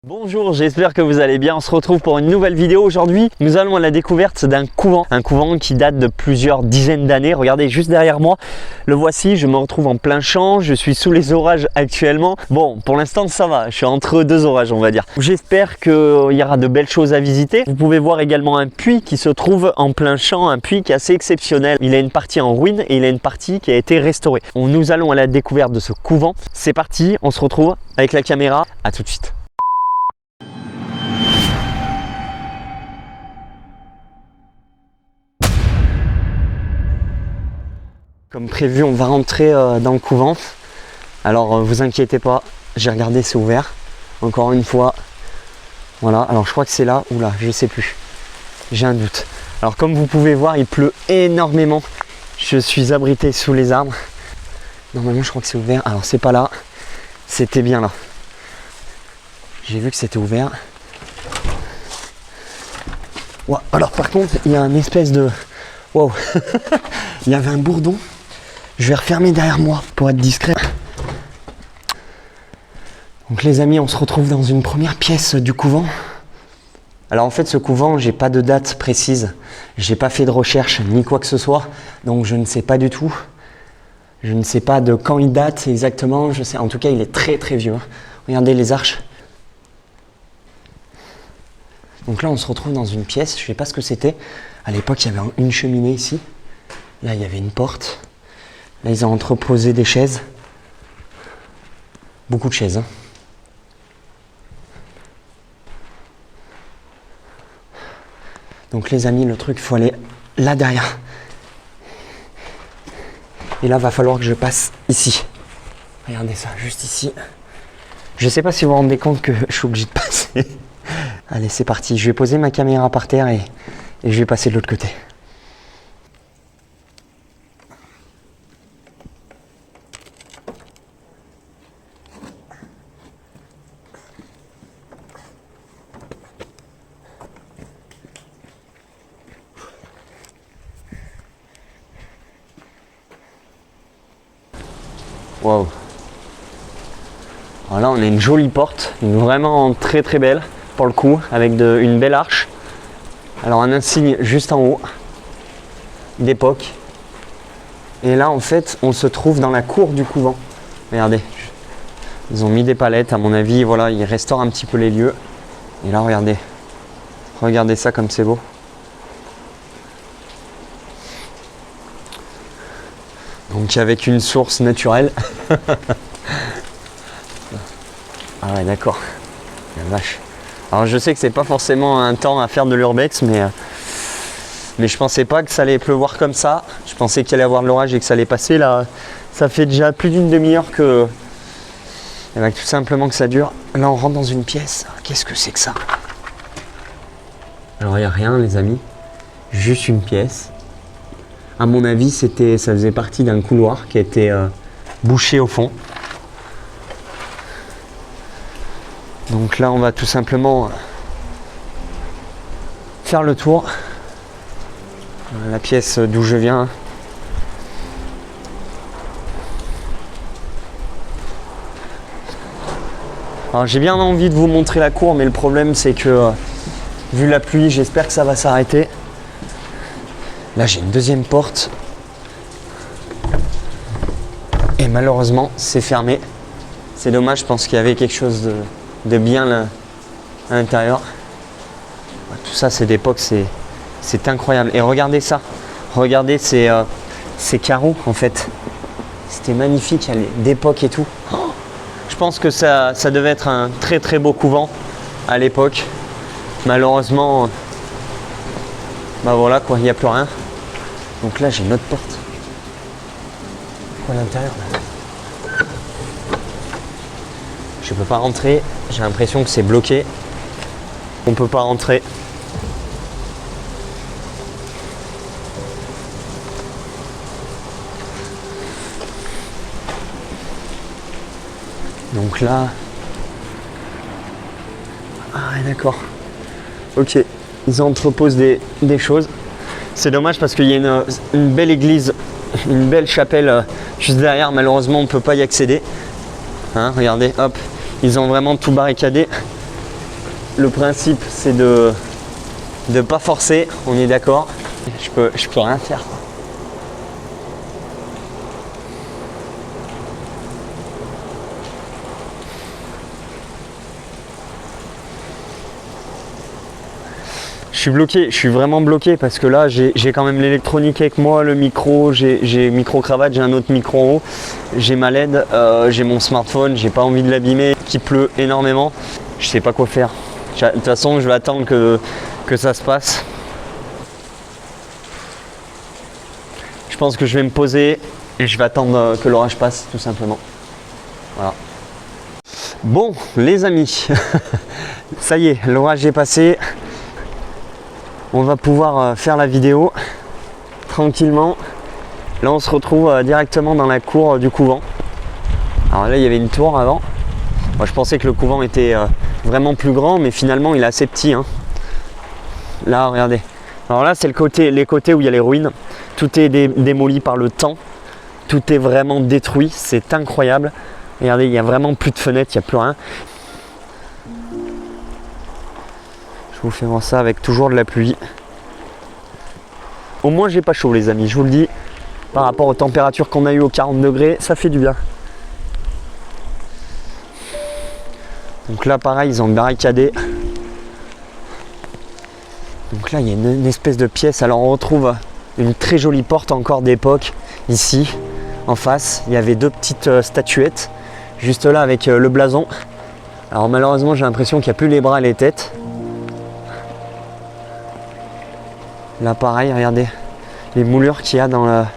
Bonjour, j'espère que vous allez bien. On se retrouve pour une nouvelle vidéo. Aujourd'hui, nous allons à la découverte d'un couvent. Un couvent qui date de plusieurs dizaines d'années. Regardez juste derrière moi, le voici. Je me retrouve en plein champ. Je suis sous les orages actuellement. Bon, pour l'instant, ça va. Je suis entre deux orages, on va dire. J'espère qu'il y aura de belles choses à visiter. Vous pouvez voir également un puits qui se trouve en plein champ. Un puits qui est assez exceptionnel. Il a une partie en ruine et il a une partie qui a été restaurée. Nous allons à la découverte de ce couvent. C'est parti, on se retrouve avec la caméra. À tout de suite. Comme prévu, on va rentrer dans le couvent. Alors vous inquiétez pas, j'ai regardé, c'est ouvert. Encore une fois, voilà. Alors je crois que c'est là, oula, je sais plus. J'ai un doute. Alors comme vous pouvez voir, il pleut énormément. Je suis abrité sous les arbres. Normalement, je crois que c'est ouvert. Alors c'est pas là, c'était bien là. J'ai vu que c'était ouvert. Ouais, alors par contre, il y a un espèce de... Wow. Il y avait un bourdon. Je vais refermer derrière moi pour être discret. Donc les amis, on se retrouve dans une première pièce du couvent. Alors en fait, ce couvent, j'ai pas de date précise. J'ai pas fait de recherche ni quoi que ce soit. Donc je ne sais pas du tout. Je ne sais pas de quand il date exactement. Je sais, en tout cas, il est très très vieux. Regardez les arches. Donc là, on se retrouve dans une pièce. Je sais pas ce que c'était. À l'époque, il y avait une cheminée ici. Là, il y avait une porte. Là, ils ont entreposé des chaises. Beaucoup de chaises. Hein. Donc les amis, le truc, il faut aller là derrière. Et là, va falloir que je passe ici. Regardez ça, juste ici. Je ne sais pas si vous vous rendez compte que je suis obligé de passer. Allez, c'est parti. Je vais poser ma caméra par terre et je vais passer de l'autre côté. Waouh. Alors là, on a une jolie porte, une vraiment très très belle pour le coup, avec une belle arche. Alors un insigne juste en haut d'époque. Et là, en fait, on se trouve dans la cour du couvent. Regardez, ils ont mis des palettes, à mon avis, voilà, ils restaurent un petit peu les lieux. Et là, regardez ça comme c'est beau. Donc avec une source naturelle. Ah ouais, d'accord. La vache. Alors je sais que c'est pas forcément un temps à faire de l'urbex, mais je pensais pas que ça allait pleuvoir comme ça. Je pensais qu'il allait y avoir de l'orage et que ça allait passer. Là, ça fait déjà plus d'une demi-heure que... Eh ben, tout simplement que ça dure. Là, on rentre dans une pièce. Qu'est-ce que c'est que ça? Alors il n'y a rien, les amis. Juste une pièce. À mon avis, ça faisait partie d'un couloir qui était bouché au fond. Donc là, on va tout simplement faire le tour. La pièce d'où je viens. Alors j'ai bien envie de vous montrer la cour, mais le problème c'est que vu la pluie, j'espère que ça va s'arrêter. Là, j'ai une deuxième porte. Et malheureusement, c'est fermé. C'est dommage, je pense qu'il y avait quelque chose de bien là, à l'intérieur. Tout ça, c'est d'époque, c'est incroyable. Et regardez ça. Regardez ces carreaux, en fait. C'était magnifique, d'époque et tout. Oh, je pense que ça devait être un très très beau couvent à l'époque. Malheureusement, bah voilà quoi, il n'y a plus rien. Donc là, j'ai une autre porte. Quoi à l'intérieur là? Je peux pas rentrer. J'ai l'impression que c'est bloqué. On peut pas rentrer. Donc là... Ah ouais, d'accord. Ok. Ils entreposent des choses. C'est dommage parce qu'il y a une belle église, une belle chapelle juste derrière. Malheureusement, on ne peut pas y accéder. Hein, regardez, hop, ils ont vraiment tout barricadé. le principe c'est de pas forcer, on est d'accord. Je peux rien faire. Je suis bloqué, je suis vraiment bloqué parce que là j'ai quand même l'électronique avec moi, le micro, j'ai micro-cravate, j'ai un autre micro en haut, j'ai ma LED, j'ai mon smartphone, j'ai pas envie de l'abîmer, qu'il pleut énormément, je sais pas quoi faire. De toute façon je vais attendre que ça se passe. Je pense que je vais me poser et je vais attendre que l'orage passe tout simplement. Voilà. Bon les amis, ça y est, l'orage est passé. On va pouvoir faire la vidéo tranquillement. Là on se retrouve directement dans la cour du couvent. Alors là il y avait une tour avant. Moi je pensais que le couvent était vraiment plus grand, mais finalement il est assez petit, hein. Là regardez. Alors là c'est les côtés où il y a les ruines. Tout est démoli par le temps. Tout est vraiment détruit. C'est incroyable. Regardez, il n'y a vraiment plus de fenêtres, il n'y a plus rien. Je vous fais voir ça avec toujours de la pluie. Au moins j'ai pas chaud les amis, je vous le dis. Par rapport aux températures qu'on a eues aux 40 degrés, ça fait du bien. Donc là pareil, ils ont barricadé. Donc là il y a une espèce de pièce. Alors on retrouve une très jolie porte encore d'époque. Ici, en face, il y avait deux petites statuettes. Juste là avec le blason. Alors malheureusement j'ai l'impression qu'il n'y a plus les bras et les têtes. Là pareil, regardez les moulures qu'il y a dans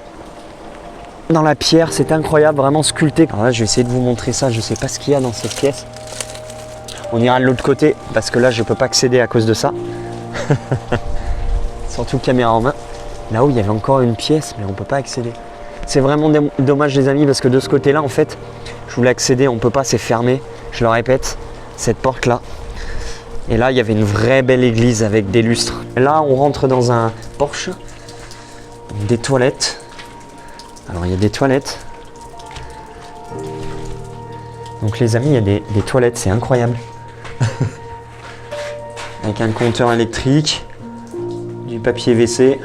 la pierre, c'est incroyable, vraiment sculpté. Alors là je vais essayer de vous montrer ça, je ne sais pas ce qu'il y a dans cette pièce. On ira de l'autre côté parce que là je ne peux pas accéder à cause de ça. Surtout caméra en main. Là-haut il y avait encore une pièce mais on ne peut pas accéder. C'est vraiment dommage les amis parce que de ce côté là en fait je voulais accéder, on ne peut pas, c'est fermé. Je le répète, cette porte là. Et là, il y avait une vraie belle église avec des lustres. Là, on rentre dans un porche, des toilettes. Alors, il y a des toilettes. Donc, les amis, il y a des toilettes, c'est incroyable. Avec un compteur électrique, du papier WC.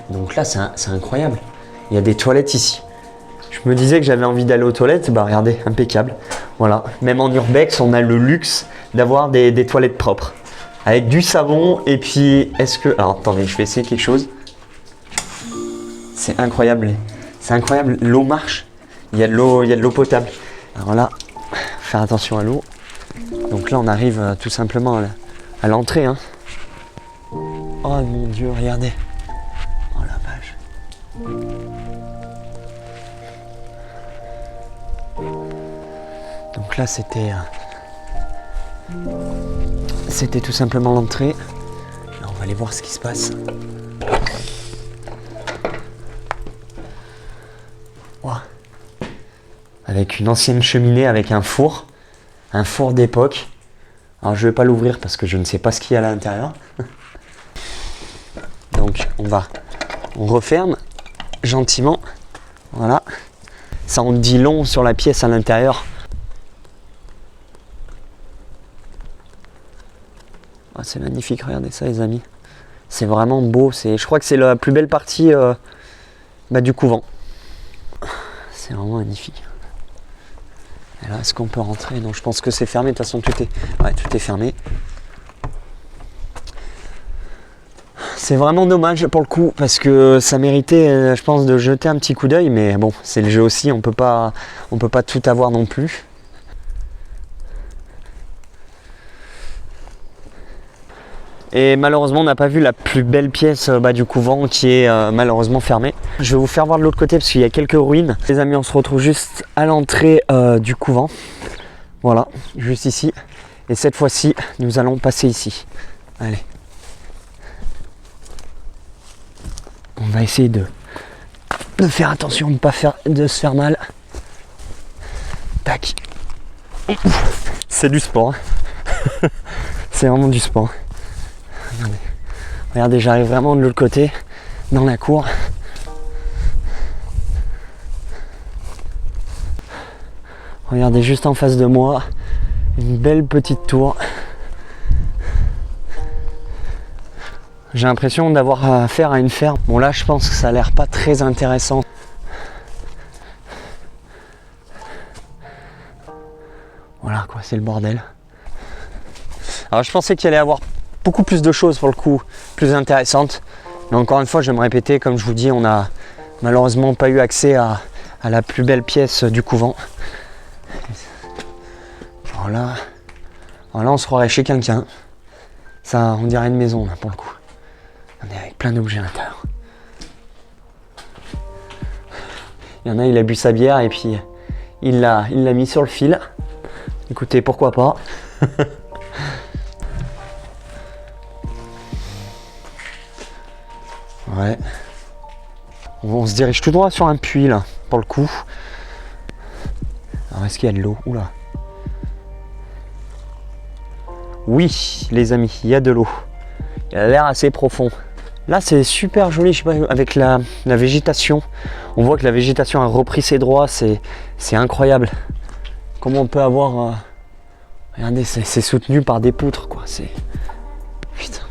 Donc là, c'est incroyable. Il y a des toilettes ici. Je me disais que j'avais envie d'aller aux toilettes, bah regardez, impeccable. Voilà, même en urbex, on a le luxe d'avoir des toilettes propres. Avec du savon et puis, est-ce que... Alors attendez, je vais essayer quelque chose. C'est incroyable, l'eau marche. Il y a de l'eau potable. Alors là, faire attention à l'eau. Donc là, on arrive tout simplement à l'entrée, hein. Oh mon Dieu, regardez. Oh la vache. Donc là c'était tout simplement l'entrée. Là on va aller voir ce qui se passe. Wow. Avec une ancienne cheminée avec un four d'époque. Alors je vais pas l'ouvrir parce que je ne sais pas ce qu'il y a à l'intérieur. Donc on referme gentiment. Voilà. Ça en dit long sur la pièce à l'intérieur. Oh, c'est magnifique, regardez ça les amis. C'est vraiment beau. Je crois que c'est la plus belle partie du couvent. C'est vraiment magnifique. Et là, est-ce qu'on peut rentrer? Non, je pense que c'est fermé. De toute façon, tout est fermé. C'est vraiment dommage pour le coup parce que ça méritait, je pense, de jeter un petit coup d'œil. Mais bon, c'est le jeu aussi. On peut pas tout avoir non plus. Et malheureusement, on n'a pas vu la plus belle pièce du couvent qui est malheureusement fermée. Je vais vous faire voir de l'autre côté parce qu'il y a quelques ruines. Les amis, on se retrouve juste à l'entrée du couvent. Voilà, juste ici. Et cette fois-ci, nous allons passer ici. Allez. On va essayer de faire attention, de se faire mal. Tac. C'est du sport. Hein. C'est vraiment du sport. Regardez, j'arrive vraiment de l'autre côté, dans la cour. Regardez, juste en face de moi, Une belle petite tour. J'ai l'impression d'avoir affaire à une ferme. Bon là je pense que ça a l'air pas très intéressant. Voilà quoi, c'est le bordel. Alors je pensais qu'il allait y avoir beaucoup plus de choses pour le coup, plus intéressantes. Mais encore une fois, je vais me répéter, comme je vous dis, on n'a malheureusement pas eu accès à la plus belle pièce du couvent. Alors là on se croirait chez quelqu'un. Ça, on dirait une maison là pour le coup. On est avec plein d'objets à l'intérieur. Il y en a, il a bu sa bière et puis il l'a mis sur le fil. Écoutez, pourquoi pas. Ouais. On se dirige tout droit sur un puits là, pour le coup. Alors est-ce qu'il y a de l'eau? Oula. Oui, les amis, il y a de l'eau. Il a l'air assez profond. Là, c'est super joli, je sais pas, avec la végétation. On voit que la végétation a repris ses droits, c'est incroyable. Comment on peut avoir... regardez, c'est soutenu par des poutres, quoi. C'est... Putain.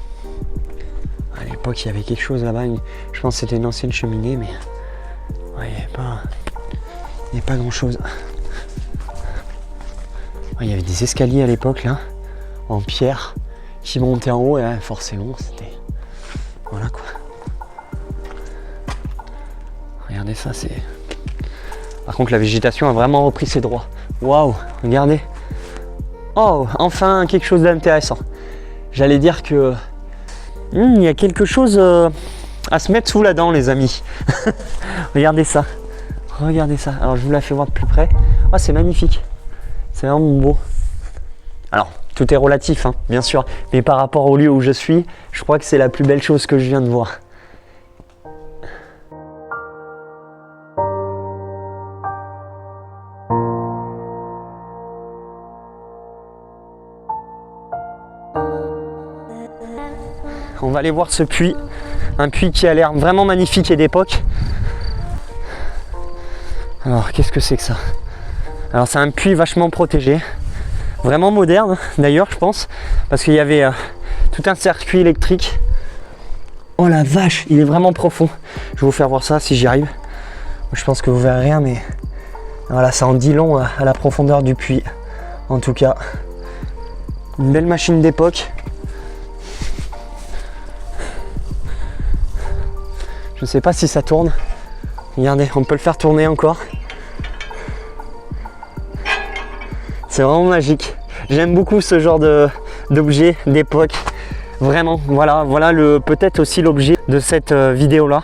À l'époque, il y avait quelque chose là-bas. Je pense que c'était une ancienne cheminée, mais... Ouais, il n'y avait pas grand-chose. Ouais, il y avait des escaliers à l'époque, là, en pierre, qui montaient en haut, et là, forcément, c'était... Voilà, quoi. Regardez ça, c'est... Par contre, la végétation a vraiment repris ses droits. Waouh, regardez. Oh, enfin quelque chose d'intéressant. J'allais dire que il y a quelque chose à se mettre sous la dent, les amis. Regardez ça. Regardez ça. Alors je vous la fais voir de plus près. Oh, c'est magnifique. C'est vraiment beau. Alors, tout est relatif, hein, bien sûr. Mais par rapport au lieu où je suis, je crois que c'est la plus belle chose que je viens de voir. On va aller voir ce puits, un puits qui a l'air vraiment magnifique et d'époque. Alors qu'est-ce que c'est que ça? Alors c'est un puits vachement protégé, vraiment moderne d'ailleurs je pense, parce qu'il y avait tout un circuit électrique. Oh la vache, il est vraiment profond. Je vais vous faire voir ça si j'y arrive. Je pense que vous verrez rien, mais voilà, ça en dit long à la profondeur du puits. En tout cas, une belle machine d'époque. Je ne sais pas si ça tourne. Regardez, on peut le faire tourner encore. C'est vraiment magique. J'aime beaucoup ce genre d'objet d'époque. Vraiment, voilà peut-être aussi l'objet de cette vidéo là.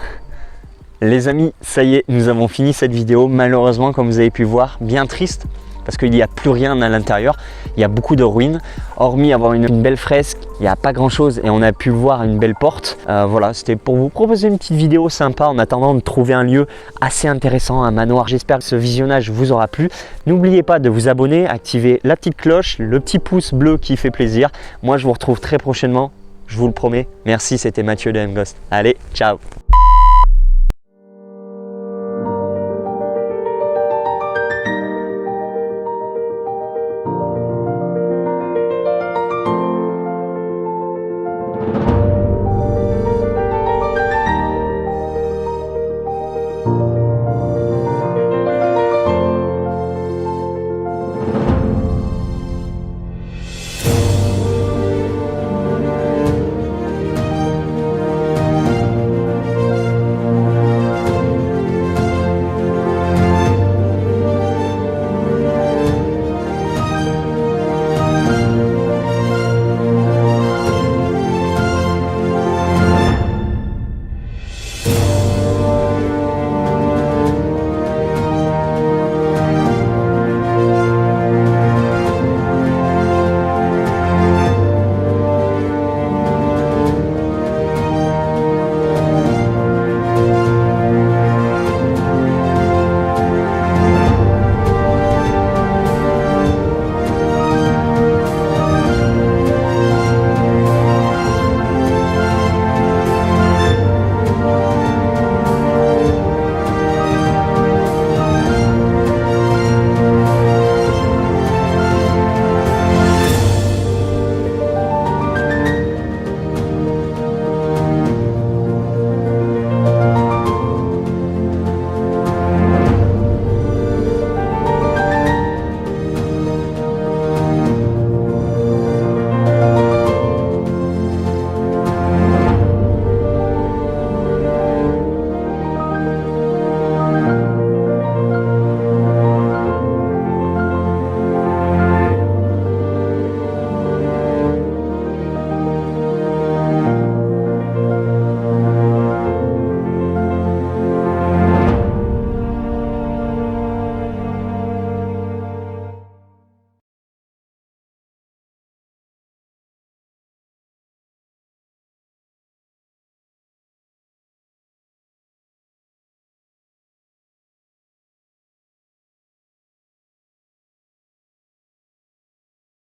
Les amis, ça y est, nous avons fini cette vidéo. Malheureusement, comme vous avez pu voir, bien triste. Parce qu'il n'y a plus rien à l'intérieur, il y a beaucoup de ruines. Hormis avoir une belle fresque, il n'y a pas grand chose et on a pu voir une belle porte. Voilà, c'était pour vous proposer une petite vidéo sympa en attendant de trouver un lieu assez intéressant, un manoir. J'espère que ce visionnage vous aura plu. N'oubliez pas de vous abonner, activer la petite cloche, le petit pouce bleu qui fait plaisir. Moi, je vous retrouve très prochainement, je vous le promets. Merci, c'était Mathieu de M-Ghost. Allez, ciao!